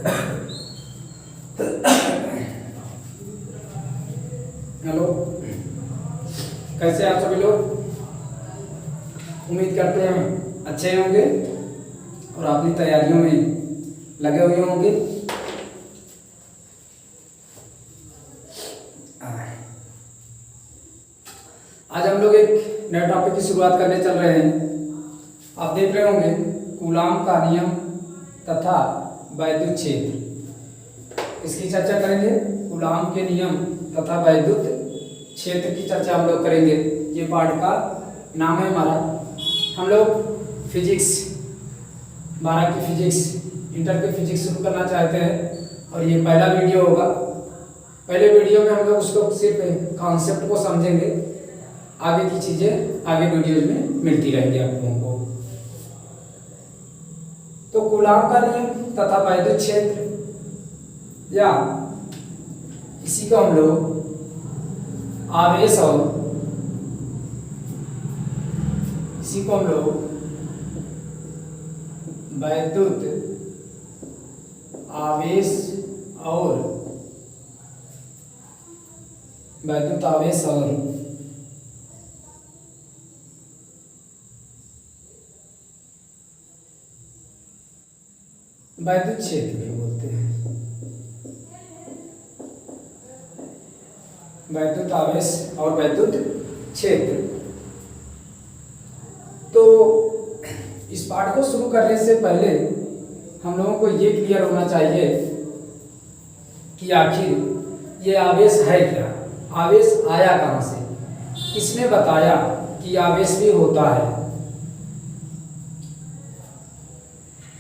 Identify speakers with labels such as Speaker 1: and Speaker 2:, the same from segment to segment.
Speaker 1: Hello, कैसे आप सभी लोग? उम्मीद करते हैं अच्छे होंगे और अपनी तैयारियों में लगे हुए होंगे। आज हम लोग एक नए टॉपिक की शुरुआत करने चल रहे हैं। आप देख रहे होंगे कूलाम का नियम तथा वैद्युत क्षेत्र, इसकी चर्चा करेंगे। कूलाम के नियम तथा वैद्युत क्षेत्र की चर्चा हम लोग करेंगे। ये पाठ का नाम है हमारा। हम लोग फिजिक्स 12 की फिजिक्स, इंटर की फिजिक्स शुरू करना चाहते हैं और ये पहला वीडियो होगा। पहले वीडियो में हम लोग उसको सिर्फ कॉन्सेप्ट को समझेंगे, आगे की चीज़ें आगे वीडियोज में मिलती रहेंगी आप लोगों को। तो कूलाम का नियम तथा वैद्युत क्षेत्र, या इसी को हम लोग आवेश और इसी को हम लोग वैद्युत आवेश और वैद्युत आवेश और वैद्युत क्षेत्र भी बोलते हैं। वैद्युत आवेश और वैद्युत क्षेत्र। तो इस पाठ को शुरू करने से पहले हम लोगों को ये क्लियर होना चाहिए कि आखिर ये आवेश है क्या, आवेश आया कहाँ से, किसने बताया कि आवेश भी होता है।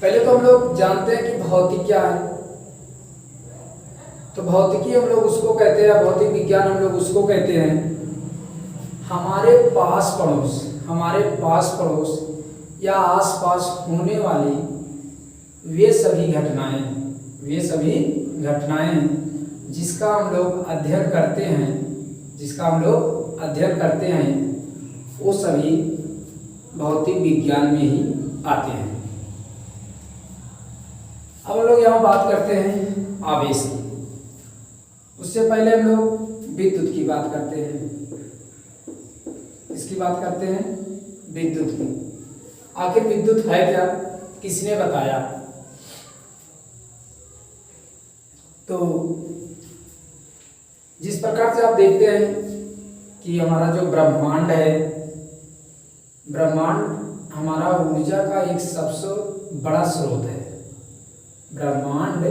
Speaker 1: पहले तो हम लोग जानते हैं कि भौतिक क्या है। तो भौतिकी हम लोग उसको कहते हैं, भौतिक विज्ञान हम लोग उसको कहते हैं हमारे पास पड़ोस या आसपास होने वाली वे सभी घटनाएं जिसका हम लोग अध्ययन करते हैं वो सभी भौतिक विज्ञान में ही आते हैं। अब हम लोग यहाँ बात करते हैं आवेश की। उससे पहले हम लोग विद्युत की बात करते हैं। इसकी बात करते हैं विद्युत की। आखिर विद्युत है क्या, किसने बताया? तो जिस प्रकार से आप देखते हैं कि हमारा जो ब्रह्मांड है, ब्रह्मांड हमारा ऊर्जा का एक सबसे बड़ा स्रोत है। ब्रह्मांड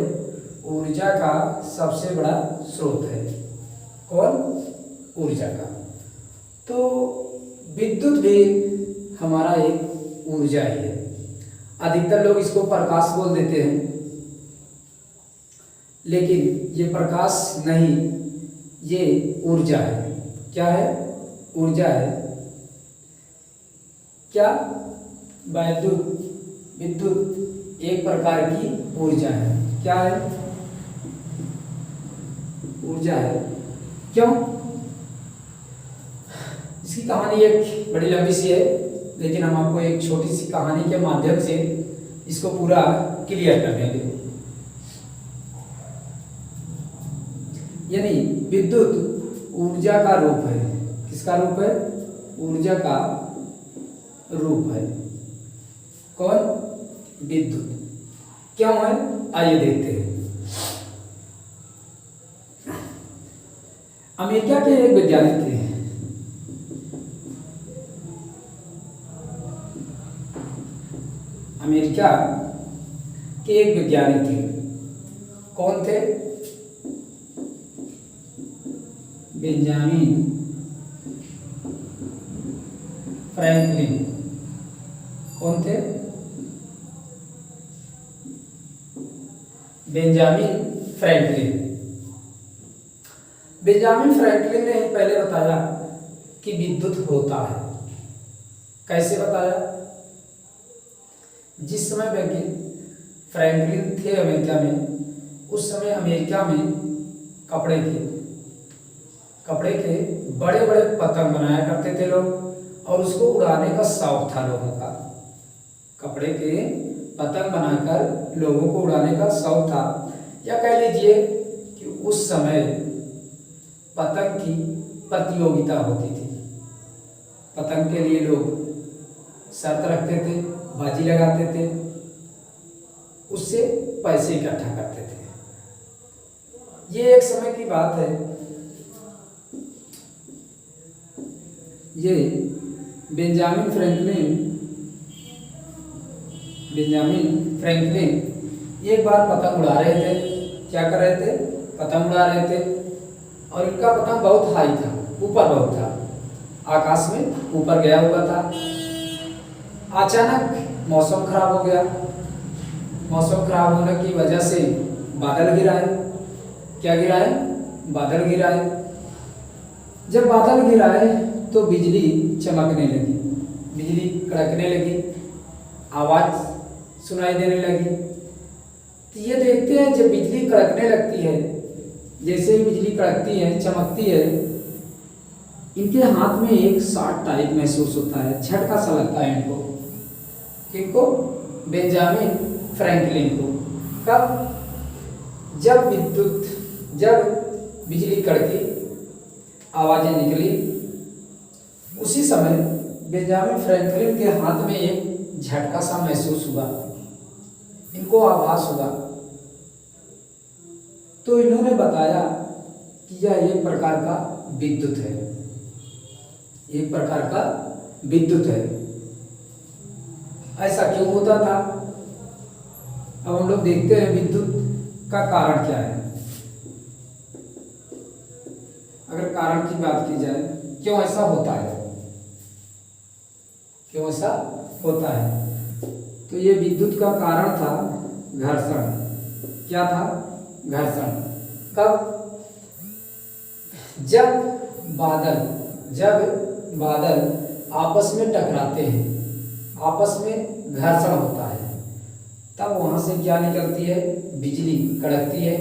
Speaker 1: ऊर्जा का सबसे बड़ा स्रोत है। कौन? ऊर्जा का। तो विद्युत भी हमारा एक ऊर्जा ही है। अधिकतर लोग इसको प्रकाश बोल देते हैं, लेकिन ये प्रकाश नहीं, ये ऊर्जा है। क्या है? ऊर्जा है। क्या? विद्युत एक प्रकार की ऊर्जा है। क्या है? ऊर्जा है। क्यों? इसकी कहानी एक बड़ी लंबी सी है, लेकिन हम आपको एक छोटी सी कहानी के माध्यम से इसको पूरा क्लियर कर देंगे। यानी विद्युत ऊर्जा का रूप है। किसका रूप है? ऊर्जा का रूप है। कौन? विद्युत। क्यों है? आइए देखते हैं। अमेरिका के एक वैज्ञानिक थे। अमेरिका के एक वैज्ञानिक थे। कौन थे? Benjamin Franklin. कौन थे? Benjamin Franklin. बेंजामिन फ्रैंकलिन ने ही पहले बताया कि विद्युत होता है। कैसे बताया? जिस समय फ्रैंकलिन थे अमेरिका में, उस समय अमेरिका में कपड़े के बड़े बड़े पतंग बनाया करते थे लोग, और उसको उड़ाने का शौक था लोगों का। कपड़े के पतंग बनाकर लोगों को उड़ाने का शौक था। या कह लीजिए कि उस समय पतंग की प्रतियोगिता होती थी। पतंग के लिए लोग शर्त रखते थे, बाजी लगाते थे, उससे पैसे इकट्ठा करते थे। ये एक समय की बात है। ये बेंजामिन फ्रैंकलिन एक बार पतंग उड़ा रहे थे। क्या कर रहे थे? पतंग उड़ा रहे थे, और इनका पतंग बहुत हाई था, ऊपर बहुत था, आकाश में ऊपर गया हुआ था। अचानक मौसम खराब हो गया। मौसम खराब होने की वजह से बादल गिराए। क्या गिराए? बादल गिराए। जब बादल गिराए तो बिजली चमकने लगी, बिजली कड़कने लगी, आवाज सुनाई देने लगी। तो ये देखते हैं जब बिजली कड़कने लगती है, जैसे ही बिजली कड़कती है, चमकती है, इनके हाथ में एक शॉट टाइप महसूस होता है, झटका सा लगता है इनको। किनको? बेंजामिन फ्रैंकलिन को। कब? जब बिजली कड़की, आवाजें निकली, उसी समय बेंजामिन फ्रैंकलिन के हाथ में एक झटका सा महसूस हुआ, इनको आभास हुआ। तो इन्होंने बताया कि यह एक प्रकार का विद्युत है, एक प्रकार का विद्युत है। ऐसा क्यों होता था? अब हम लोग देखते हैं विद्युत का कारण क्या है। अगर कारण की बात की जाए, क्यों ऐसा होता है, क्यों ऐसा होता है, तो ये विद्युत का कारण था घर्षण। क्या था? घर्षण। कब? जब बादल आपस में टकराते हैं, आपस में घर्षण होता है, तब वहां से क्या निकलती है? बिजली कड़कती है,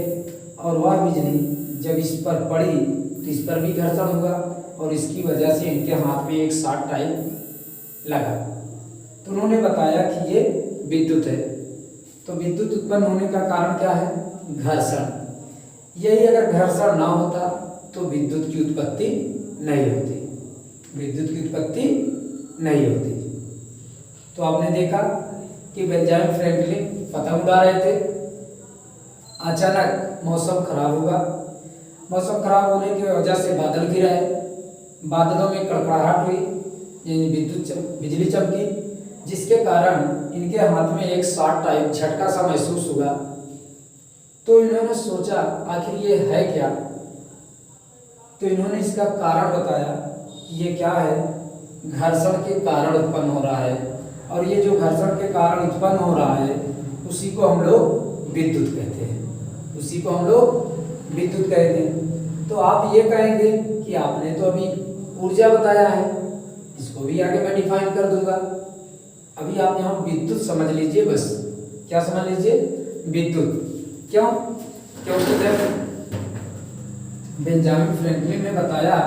Speaker 1: और वह बिजली जब इस पर पड़ी तो इस पर भी घर्षण हुआ, और इसकी वजह से इनके हाथ में एक शॉट टाइप लगा। तो उन्होंने बताया कि ये विद्युत है। तो विद्युत उत्पन्न होने का कारण क्या है? घर्षण। यही अगर घर्षण ना होता तो विद्युत की उत्पत्ति नहीं होती, विद्युत की उत्पत्ति नहीं होती। तो आपने देखा कि बेंजामिन फ्रैंकलिन पतंग उड़ा रहे थे, अचानक मौसम खराब हुआ। मौसम खराब होने की वजह से बादल गिराए, बादलों में कड़कड़ाहट हुई, यानी बिजली चमकी, जिसके कारण इनके हाथ में एक शॉट टाइप झटका सा महसूस हुआ। तो इन्होंने सोचा आखिर ये है क्या? तो इन्होंने इसका कारण बताया कि ये क्या है? घर्षण के कारण उत्पन्न हो रहा है, और ये जो घर्षण के कारण उत्पन्न हो रहा है उसी को हम लोग विद्युत कहते हैं, उसी को हम लोग विद्युत कहते हैं। तो आप ये कहेंगे कि आपने तो अभी ऊर्जा बताया है, इसको भी आगे मैं डिफाइन कर दूंगा। अभी आप यहाँ विद्युत समझ लीजिए, बस क्या समझ लीजिए? विद्युत। क्यों? क्योंकि जब बेंजामिन फ्रैंकलिन ने बताया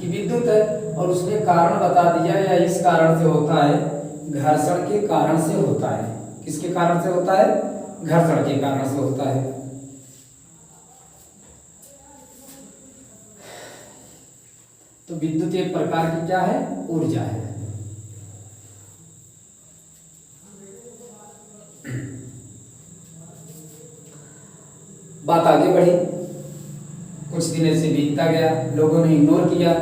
Speaker 1: कि विद्युत है और उसने कारण बता दिया, या इस कारण से होता है, घर्षण के कारण से होता है। किसके कारण से होता है? घर्षण के कारण से होता है। तो विद्युत एक प्रकार की क्या है? ऊर्जा है। बात आगे बढ़ी, कुछ दिन ऐसे बीतता गया, लोगों ने इग्नोर किया,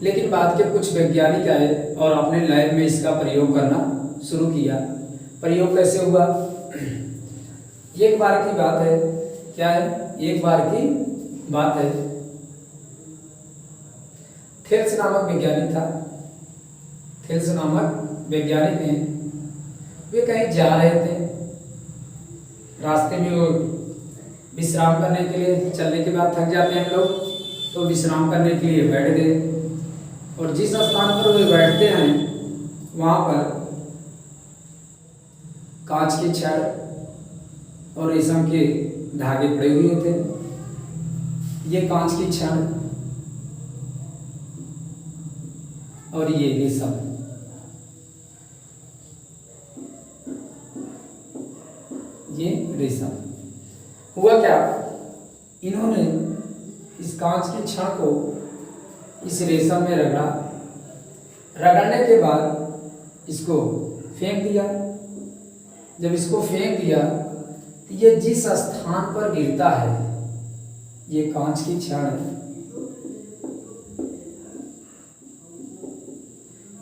Speaker 1: लेकिन बाद के कुछ वैज्ञानिक आए और अपने लैब में इसका प्रयोग करना शुरू किया। प्रयोग कैसे हुआ? एक बार की बात है। क्या है? एक बार की बात है। थेल्स नामक वैज्ञानिक था। थेल्स नामक वैज्ञानिक ने, वे कहीं जा रहे थे, रास्ते में वो विश्राम करने के लिए, चलने के बाद थक जाते हैं लोग, तो विश्राम करने के लिए बैठ गए, और जिस स्थान पर वे बैठते हैं वहाँ पर कांच की छड़ और रेशम के धागे पड़े हुए थे। ये कांच की छड़ और ये रेशम, ये रेशम, हुआ क्या, इन्होंने इस कांच की छड़ को इस रेशम में रगड़ा, रगड़ने के बाद इसको फेंक दिया। जब इसको फेंक दिया तो ये जिस स्थान पर गिरता है, ये कांच की छड़,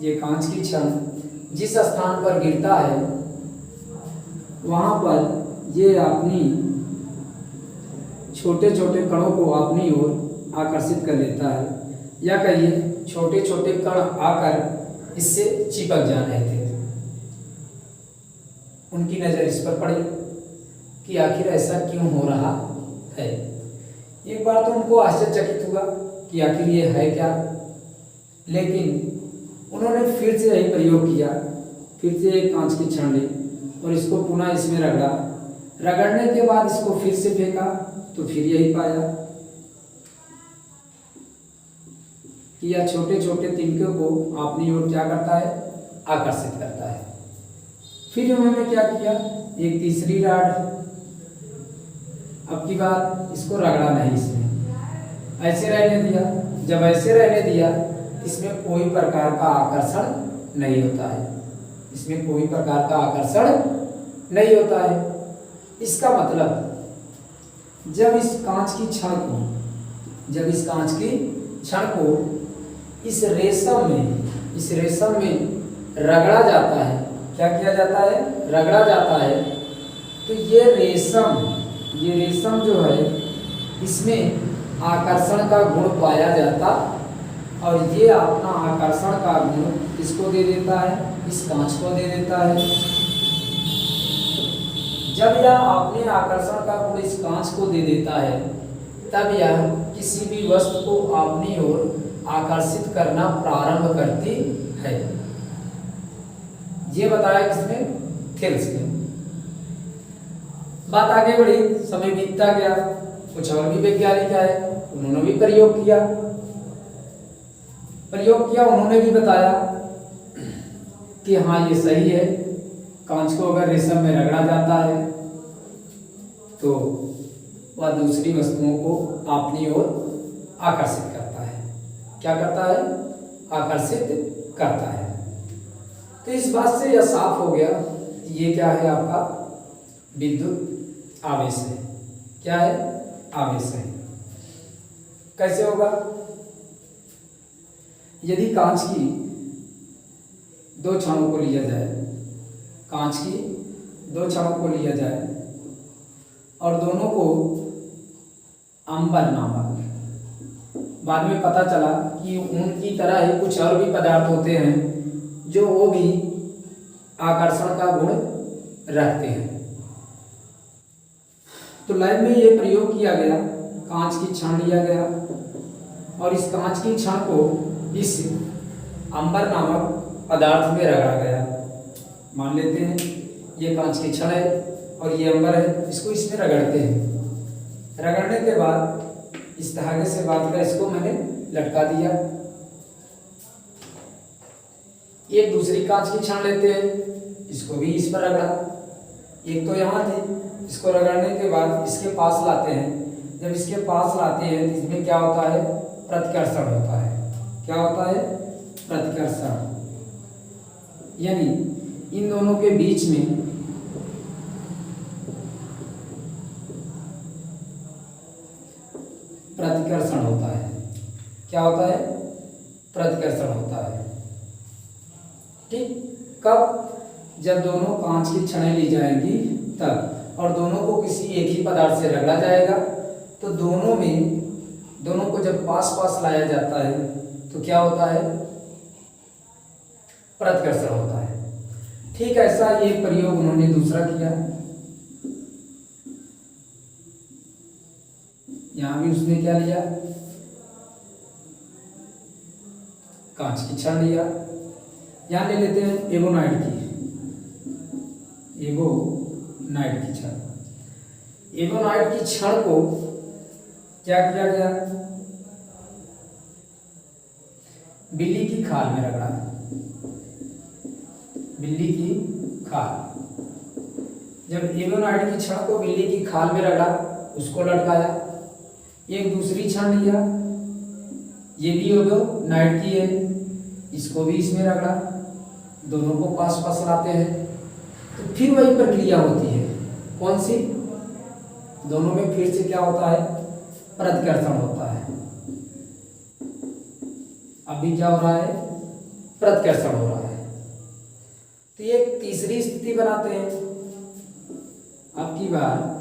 Speaker 1: ये कांच की छड़ जिस स्थान पर गिरता है वहां पर ये अपनी छोटे छोटे कणों को अपनी ओर आकर्षित कर लेता है, या कहिए छोटे छोटे कण आकर इससे चिपक जा रहे थे। उनकी नजर इस पर पड़ी कि आखिर ऐसा क्यों हो रहा है। एक बार तो उनको आश्चर्यचकित हुआ कि आखिर ये है क्या, लेकिन उन्होंने फिर से यही प्रयोग किया। फिर से एक कांच की छड़ ली और इसको पुनः इसमें रगड़ा, रगड़ने के बाद इसको फिर से फेंका तो फिर यही पाया कि यह छोटे छोटे तिनकों को अपनी ओर क्या करता है, आकर्षित करता है। फिर उन्होंने क्या किया, एक तीसरी राड, अब की बार इसको रगड़ा नहीं, इसमें ऐसे रहने दिया। जब ऐसे रहने दिया इसमें कोई प्रकार का आकर्षण नहीं होता है, इसमें कोई प्रकार का आकर्षण नहीं होता है। इसका मतलब जब इस कांच की छड़ को, जब इस कांच की छड़ को इस रेशम में रगड़ा जाता है, क्या किया जाता है, रगड़ा जाता है, तो ये रेशम जो है इसमें आकर्षण का गुण पाया जाता और ये अपना आकर्षण का गुण किसको दे देता है, इस कांच को दे देता है। जब यह अपने आकर्षण का गुण इस कांच को दे देता है तब यह किसी भी वस्तु को अपनी ओर आकर्षित करना प्रारंभ करती है। ये बताया किसने, थेल्स ने। बात आगे बढ़ी, समय बीतता गया, कुछ और भी वैज्ञानिक आए, उन्होंने भी प्रयोग किया। उन्होंने भी बताया कि हाँ ये सही है, कांच को अगर रेशम में रगड़ा जाता है तो वह दूसरी वस्तुओं को अपनी ओर आकर्षित करता है। क्या करता है, आकर्षित करता है। तो इस बात से यह साफ हो गया कि ये क्या है, आपका विद्युत आवेश है। क्या है, आवेश है। कैसे होगा, यदि कांच की दो छड़ों को लिया जाए, कांच की दो छड़ों को लिया जाए और दोनों को अंबर नामक, बाद में पता चला कि उनकी तरह ही कुछ और भी पदार्थ होते हैं जो वो भी आकर्षण का गुण रखते हैं। तो लैब में ये प्रयोग किया गया, कांच की छड़ लिया गया और इस कांच की छड़ को इस अंबर नामक पदार्थ में रगड़ा गया। मान लेते हैं ये कांच की छड़ है और ये अंबर है, इसको इसमें रगड़ते हैं। रगड़ने के बाद इस धागे से बांध कर इसको मैंने लटका दिया। एक दूसरी कांच की छड़ लेते हैं, इसको भी इस पर रगड़ा। एक तो यहाँ थी, इसको रगड़ने के बाद इसके पास लाते हैं। जब इसके पास लाते हैं तो इसमें क्या होता है, प्रतिकर्षण होता है। क्या होता है, प्रतिकर्षण। यानी इन दोनों के बीच में प्रतिकर्षण होता है। क्या होता है, प्रतिकर्षण होता है। ठीक, कब, जब दोनों कांच की छड़ें ली जाएंगी तब, और दोनों को किसी एक ही पदार्थ से रगड़ा जाएगा तो दोनों को जब पास पास लाया जाता है तो क्या होता है, प्रतिकर्षण होता है। ठीक ऐसा ये प्रयोग उन्होंने दूसरा किया। यहां भी उसने क्या लिया, कांच की छड़ लिया। यहां ले लेते हैं एवोनाइड की छड़। एवोनाइड की छड़ को क्या किया गया, बिल्ली की खाल में रगड़ा। बिल्ली की खाल, जब एवोनाइड की छड़ को बिल्ली की खाल में रगड़ा उसको लटकाया, एक दूसरी छड़ लिया, ये भी हो गया नाइट की है, इसको भी इसमें रगड़ा, दोनों को पास पास लाते हैं, तो फिर वही प्रक्रिया होती है। कौन सी? दोनों में फिर से क्या होता है? प्रतिकर्षण होता है। अभी क्या हो रहा है? प्रतिकर्षण हो रहा है। तो ये तीसरी स्थिति बनाते हैं। अब की बार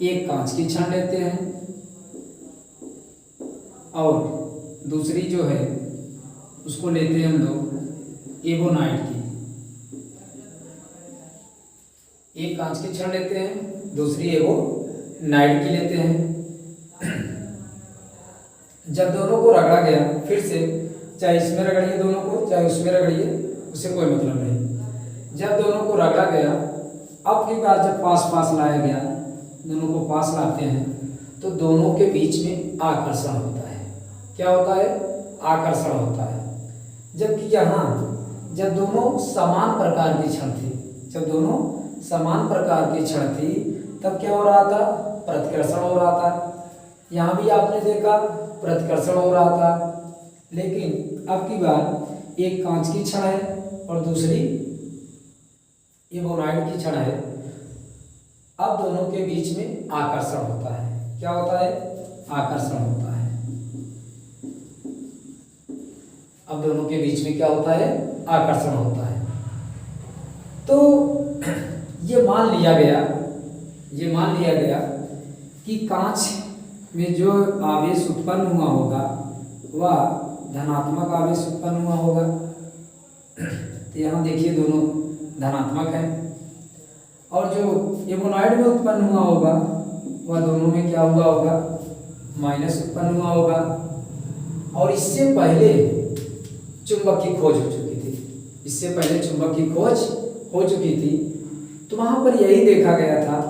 Speaker 1: एक कांच की छड़ लेते हैं और दूसरी जो है उसको लेते हैं हम लोग एवोनाइट की। एक कांच की छड़ लेते हैं, दूसरी एवोनाइट की लेते हैं। जब दोनों को रगड़ा गया, फिर से चाहे इसमें रगड़िए दोनों को, चाहे उसमें रगड़िए, उससे कोई मतलब नहीं। जब दोनों को रगड़ा गया, अब की बार जब पास पास लाया गया, दोनों को पास लाते हैं, तो दोनों के बीच में आकर्षण होता है। क्या होता है? आकर्षण होता है। जबकि यहाँ जब दोनों समान प्रकार की छड़ थी, जब दोनों समान प्रकार की छड़ थी, तब क्या हो रहा था? प्रतिकर्षण हो रहा था। यहाँ भी आपने देखा प्रतिकर्षण हो रहा था। लेकिन अब की बार एक कांच की छड़ है और दूसरी एवोनाइट की छड़ है। अब दोनों के बीच में आकर्षण होता है। क्या होता है? आकर्षण होता है। अब दोनों के बीच में क्या होता है? आकर्षण होता है। तो ये मान लिया गया कि कांच में जो आवेश उत्पन्न हुआ होगा वह धनात्मक आवेश उत्पन्न हुआ होगा। तो यहाँ देखिए दोनों धनात्मक हैं, और जो एवोनाइट में उत्पन्न हुआ होगा वह दोनों में क्या हुआ होगा? माइनस उत्पन्न हुआ होगा। और इससे पहले चुंबक की खोज हो चुकी थी, इससे पहले चुंबक की खोज हो चुकी थी। तो वहाँ पर यही देखा गया था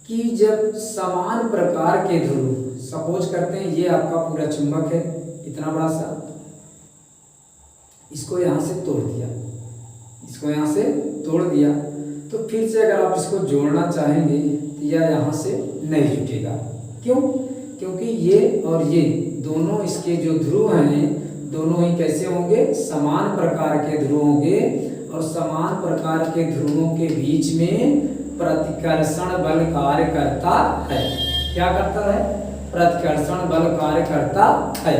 Speaker 1: कि जब समान प्रकार के ध्रुव, सपोज करते हैं ये आपका पूरा चुंबक है इतना बड़ा सा, इसको यहाँ से तोड़ दिया, इसको यहाँ से तोड़ दिया, तो फिर से अगर आप इसको जोड़ना चाहेंगे तो यह यहाँ से नहीं जुटेगा। क्यों? क्योंकि ये और ये दोनों इसके जो ध्रुव हैं दोनों ही कैसे होंगे? समान प्रकार के ध्रुव होंगे, और समान प्रकार के ध्रुवों के बीच में प्रतिकर्षण बल कार्य करता है। क्या करता है? प्रतिकर्षण बल कार्य करता है।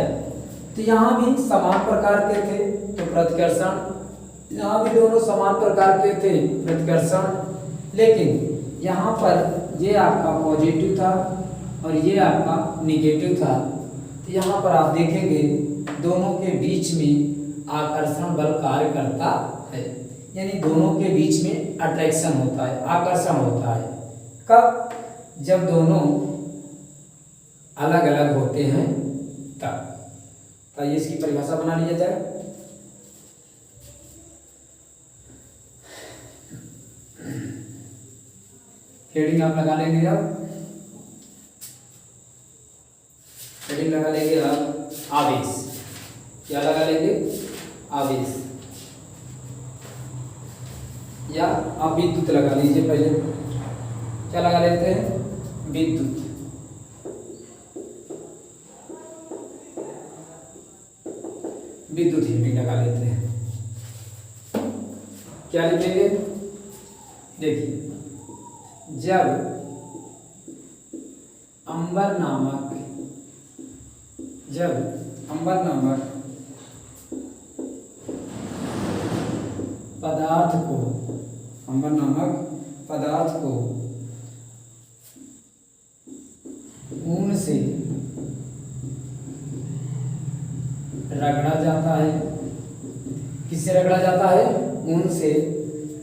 Speaker 1: तो यहाँ भी समान प्रकार के थे तो प्रतिकर्षण, यहाँ भी दोनों समान प्रकार के थे प्रतिकर्षण, लेकिन यहाँ पर ये आपका पॉजिटिव था और ये आपका निगेटिव था। तो यहाँ पर आप देखेंगे दोनों के बीच में आकर्षण बल कार्य करता है, यानी दोनों के बीच में अट्रैक्शन होता है, आकर्षण होता है। कब? जब दोनों अलग अलग होते हैं तब। तो ये इसकी परिभाषा बना लिया जाए। हेडिंग आप लगा लेंगे, आप हेडिंग लगा लेंगे आप आवेश। क्या लगा लेंगे? आवेश, या आप विद्युत लगा लीजिए। पहले क्या लगा लेते हैं? विद्युत। विद्युत हेडिंग लगा लेते हैं। क्या लिखेंगे? देखिए, जब अंबर नामक पदार्थ को ऊन से रगड़ा जाता है। किससे रगड़ा जाता है? ऊन से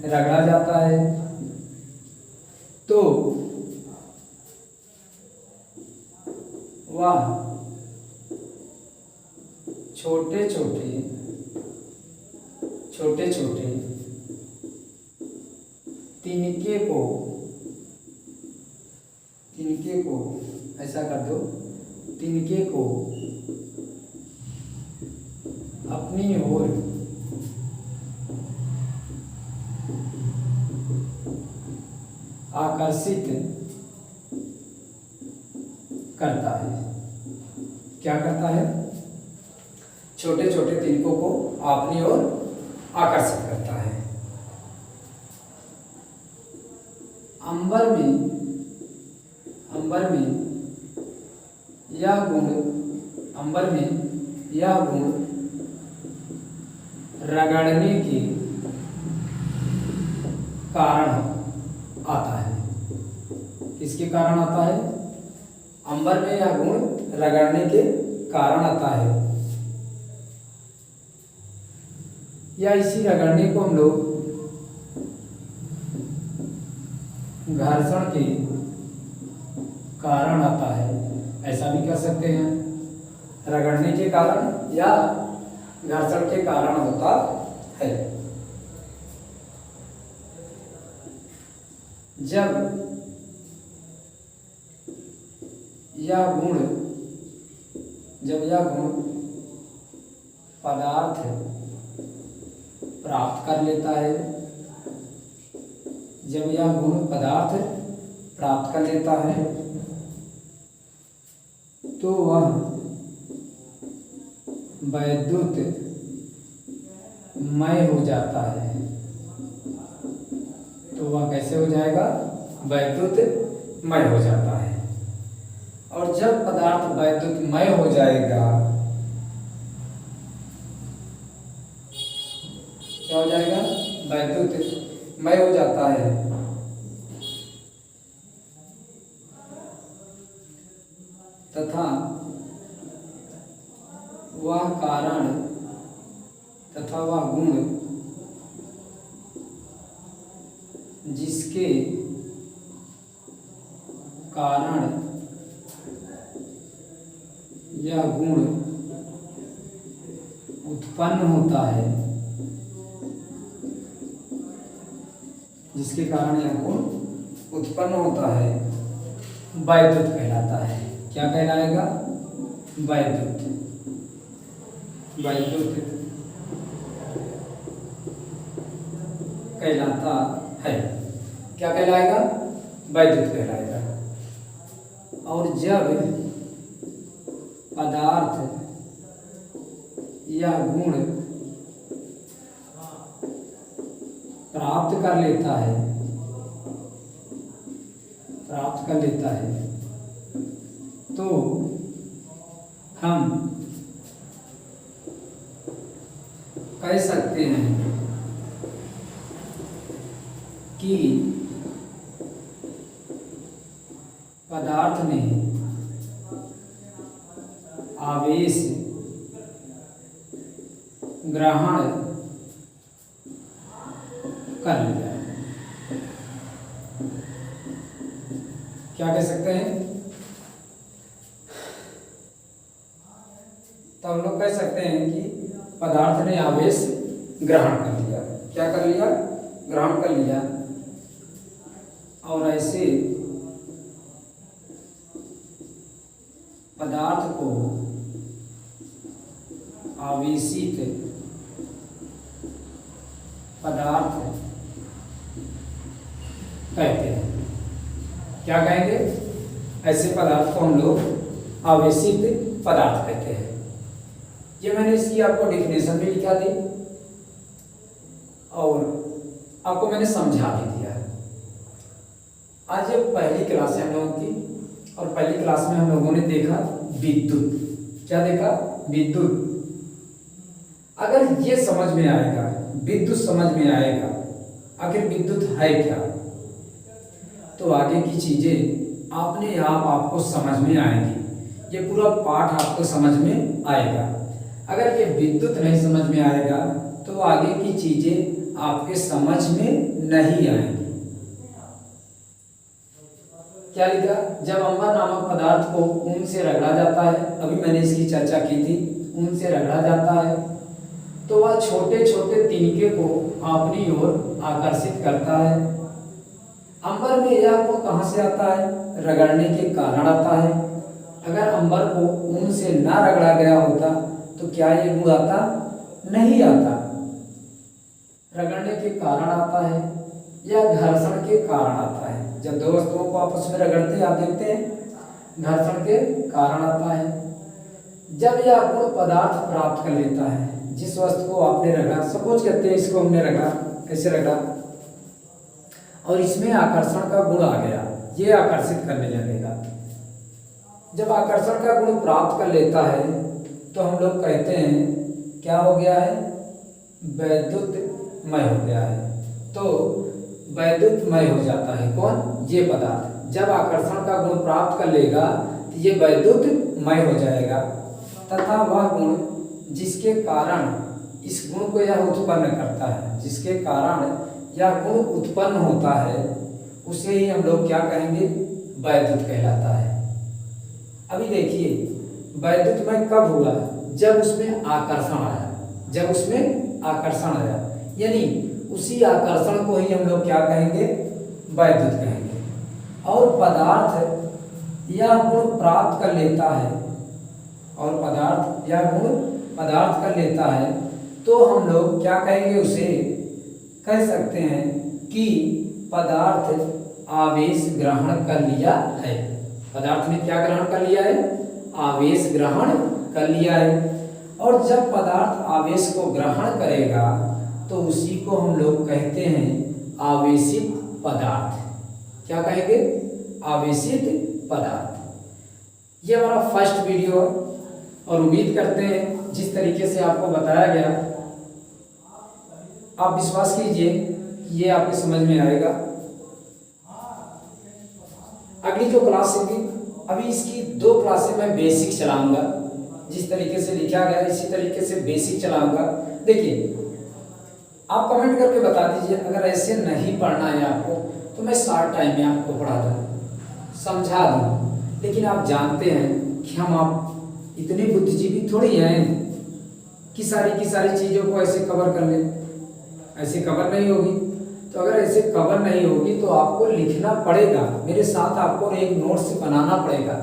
Speaker 1: रगड़ा जाता है। तो वह छोटे छोटे तिनके को ऐसा कर दो, तिनके को अपनी ओर आकर्षित करता है। क्या करता है? छोटे छोटे तिनकों को अपनी ओर आकर्षित करता है। अंबर में यह गुण रगड़ने के कारण आता है। किसके कारण आता है? अंबर में यह गुण रगड़ने के कारण आता है, या इसी रगड़ने को हम लोग घर्षण के कारण आता है, ऐसा भी कह सकते हैं। रगड़ने के कारण या घर्षण के कारण होता है। जब यह गुण पदार्थ प्राप्त कर लेता है, जब यह गुण पदार्थ प्राप्त कर लेता है तो वह वैद्युत मय हो जाता है। तो वह कैसे हो जाएगा? वैद्युत मय हो जाता है। और जब पदार्थ वैद्युत मय हो जाएगा, क्या हो जाएगा? वैद्युत मय हो जाता है। तथा वह कारण तथा वह गुण जिसके कारण यह गुण उत्पन्न होता है, जिसके कारण यह गुण उत्पन्न होता है, वैद्युत कहलाता है। क्या कहलाएगा? वैद्युत कहलाता है। क्या कहलाएगा? वैद्युत कहलाएगा। और जब पदार्थ यह गुण प्राप्त कर लेता है तो हम कह सकते हैं कि पदार्थ ने आवेश ग्रहण कर लिया। क्या कह सकते हैं? तो हम लोग कह सकते हैं कि पदार्थ ने आवेश ग्रहण कर लिया। क्या कर लिया? ग्रहण कर लिया। और ऐसे पदार्थ को आवेशित पदार्थ कहते हैं। क्या कहेंगे? ऐसे पदार्थ को हम लोग आवेशित पदार्थ कहते हैं। ये मैंने इसकी आपको डेफिनेशन भी लिखा दी और आपको मैंने समझा भी दिया। आज ये पहली क्लास है हम लोगों की, और पहली क्लास में हम लोगों ने देखा विद्युत। क्या देखा? विद्युत। अगर ये समझ में आएगा, विद्युत समझ में आएगा, आखिर विद्युत है क्या, तो आगे की चीजें अपने आप आपको समझ में आएंगी। ये पूरा पाठ आपको समझ में आएगा। अगर ये विद्युत नहीं समझ में आएगा तो आगे की चीजें आपके समझ में नहीं आएंगी। क्या लिखा? जब अंबर नामक पदार्थ को ऊन से रगड़ा जाता है, अभी मैंने इसकी चर्चा की थी, ऊन से रगड़ा जाता है तो वह छोटे छोटे तिनके को अपनी ओर आकर्षित करता है। अंबर में यह गुण कहाँ से आता है? रगड़ने के कारण आता है। अगर अंबर को ऊन से ना रगड़ा गया होता तो क्या ये गुण आता? नहीं आता। रगड़ने के कारण आता है या घर्षण के कारण आता है। जब दो वस्तुओं को आपस में रगड़ते हैं आप देखते हैं घर्षण के कारण आता है। जब यह गुण पदार्थ प्राप्त कर लेता है, जिस वस्तु को आपने रगड़ा, सपोज करते हैं इसको हमने रगड़ा, कैसे रगड़ा, और इसमें आकर्षण का गुण आ गया, ये आकर्षित करने लगेगा। जब आकर्षण का गुण प्राप्त कर लेता है तो हम लोग कहते हैं क्या हो गया है, वैद्युतमय हो गया है। तो वैद्युतमय हो जाता है कौन, ये पदार्थ। जब आकर्षण का गुण प्राप्त कर लेगा तो ये वैद्युतमय हो जाएगा, तथा वह गुण जिसके कारण इस गुण को यह उत्पन्न करता है, जिसके कारण यह गुण उत्पन्न होता है, उसे ही हम लोग क्या कहेंगे, वैद्युत कहलाता है। अभी देखिए वैद्युतमय कब हुआ, जब उसमें आकर्षण आया, जब उसमें आकर्षण आया, यानी उसी आकर्षण को ही हम लोग क्या कहेंगे, वैद्युत कहेंगे। और पदार्थ यह गुण प्राप्त कर लेता है, और पदार्थ यह गुण पदार्थ कर लेता है, तो हम लोग क्या कहेंगे, उसे कह सकते हैं कि पदार्थ आवेश ग्रहण कर लिया है। पदार्थ ने क्या ग्रहण कर लिया है, आवेश ग्रहण कर लिया है। और जब पदार्थ आवेश को ग्रहण करेगा तो उसी को हम लोग कहते हैं आवेशित पदार्थ। क्या कहेंगे, आवेशित पदार्थ। ये हमारा फर्स्ट वीडियो है और उम्मीद करते हैं जिस तरीके से आपको बताया गया आप विश्वास कीजिए ये आपके समझ में आएगा। अगली जो क्लास होगी, अभी इसकी 2 क्लासें मैं बेसिक चलाऊंगा, जिस तरीके से लिखा गया इसी तरीके से बेसिक चलाऊंगा। देखिए आप कमेंट करके बता दीजिए, अगर ऐसे नहीं पढ़ना है आपको तो मैं शॉर्ट टाइम में आपको पढ़ा दूँ, समझा दूँ। लेकिन आप जानते हैं कि हम आप इतने बुद्धिजीवी थोड़ी हैं कि सारी चीज़ों को ऐसे कवर कर लें, ऐसे कवर नहीं होगी। तो अगर ऐसे कवर नहीं होगी तो आपको लिखना पड़ेगा, मेरे साथ आपको एक नोट्स बनाना पड़ेगा,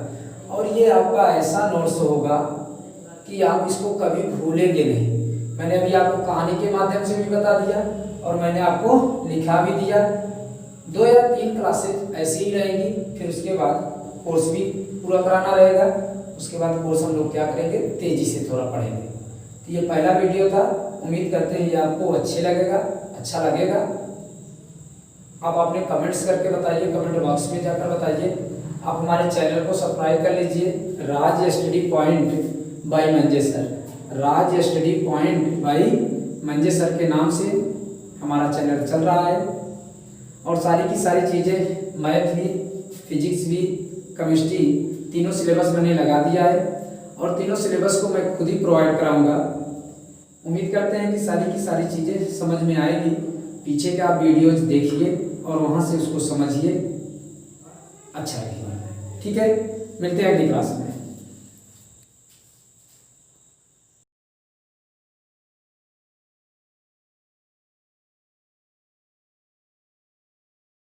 Speaker 1: और ये आपका ऐसा नोट्स होगा कि आप इसको कभी भूलेंगे नहीं। मैंने अभी आपको कहानी के माध्यम से भी बता दिया और मैंने आपको लिखा भी दिया। 2 या 3 क्लासेज ऐसी ही रहेंगी, फिर उसके बाद कोर्स भी पूरा कराना रहेगा। उसके बाद कोर्स हम लोग क्या करेंगे, तेजी से थोड़ा पढ़ेंगे। तो ये पहला वीडियो था, उम्मीद करते हैं ये आपको अच्छा लगेगा। आप अपने कमेंट्स करके बताइए, कमेंट बॉक्स में जाकर बताइए। आप हमारे चैनल को सब्सक्राइब कर लीजिए, राज स्टडी पॉइंट बाय मंजे sir, Raj study point by मंजे सर के नाम से हमारा चैनल चल रहा है। और सारी की सारी चीज़ें, मैथ भी, फिजिक्स भी, केमिस्ट्री, तीनों सिलेबस मैंने लगा दिया है और तीनों सिलेबस को मैं खुद ही प्रोवाइड कराऊंगा। उम्मीद करते हैं कि सारी की सारी चीज़ें समझ में आएगी। पीछे के आप वीडियोज देखिए और वहाँ से उसको समझिए, अच्छा लगे। ठीक है, मिलते हैं अगली क्लास में।